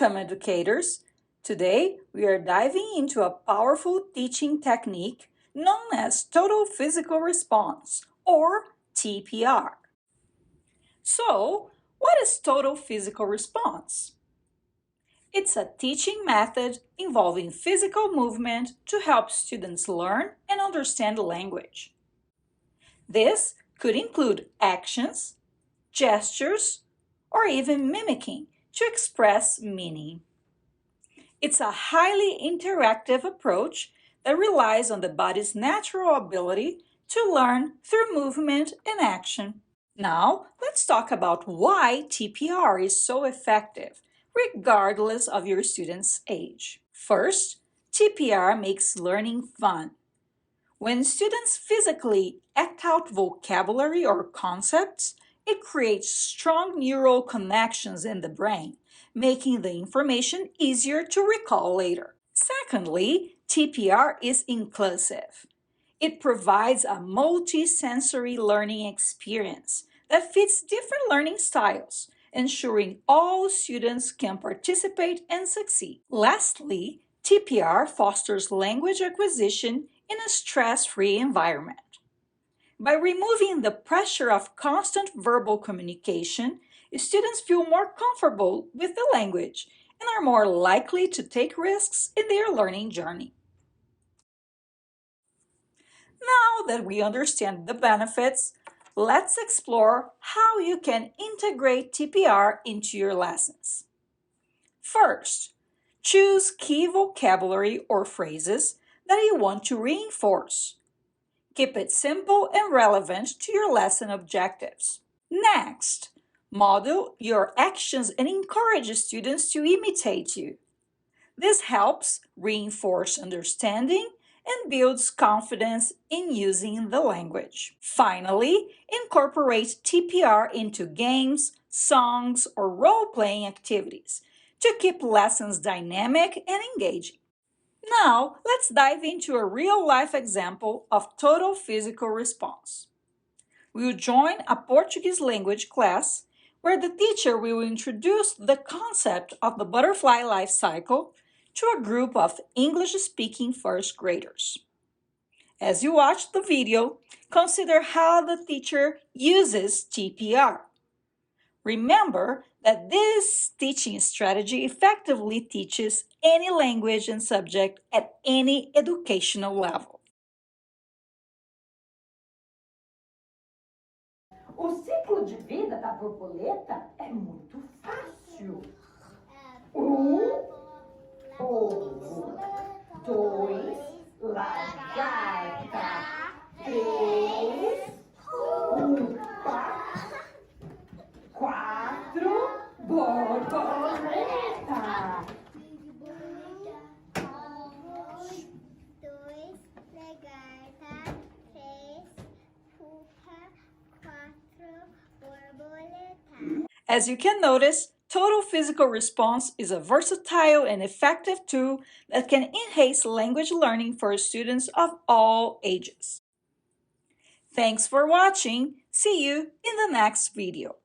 Welcome, educators! Today, we are diving into a powerful teaching technique known as total physical response, or TPR. So, what is total physical response? It's a teaching method involving physical movement to help students learn and understand language. This could include actions, gestures, or even mimicking to express meaning. It's a highly interactive approach that relies on the body's natural ability to learn through movement and action. Now, let's talk about why TPR is so effective, regardless of your student's age. First, TPR makes learning fun. When students physically act out vocabulary or concepts, it creates strong neural connections in the brain, making the information easier to recall later. Secondly, TPR is inclusive. It provides a multi-sensory learning experience that fits different learning styles, ensuring all students can participate and succeed. Lastly, TPR fosters language acquisition in a stress-free environment. By removing the pressure of constant verbal communication, students feel more comfortable with the language and are more likely to take risks in their learning journey. Now that we understand the benefits, let's explore how you can integrate TPR into your lessons. First, choose key vocabulary or phrases that you want to reinforce. Keep it simple and relevant to your lesson objectives. Next, model your actions and encourage students to imitate you. This helps reinforce understanding and builds confidence in using the language. Finally, incorporate TPR into games, songs, or role-playing activities to keep lessons dynamic and engaging. Now, let's dive into a real-life example of total physical response. We will join a Portuguese language class where the teacher will introduce the concept of the butterfly life cycle to a group of English-speaking first graders. As you watch the video, consider how the teacher uses TPR. Remember that this teaching strategy effectively teaches any language and subject at any educational level. O ciclo de vida da borboleta é muito fácil. Ovo, dois, lagarta, três, pupa, quatro, borboleta. Dois, lagarta, três, pupa, quatro, borboleta. As you can notice, total physical response is a versatile and effective tool that can enhance language learning for students of all ages. Thanks for watching. See you in the next video.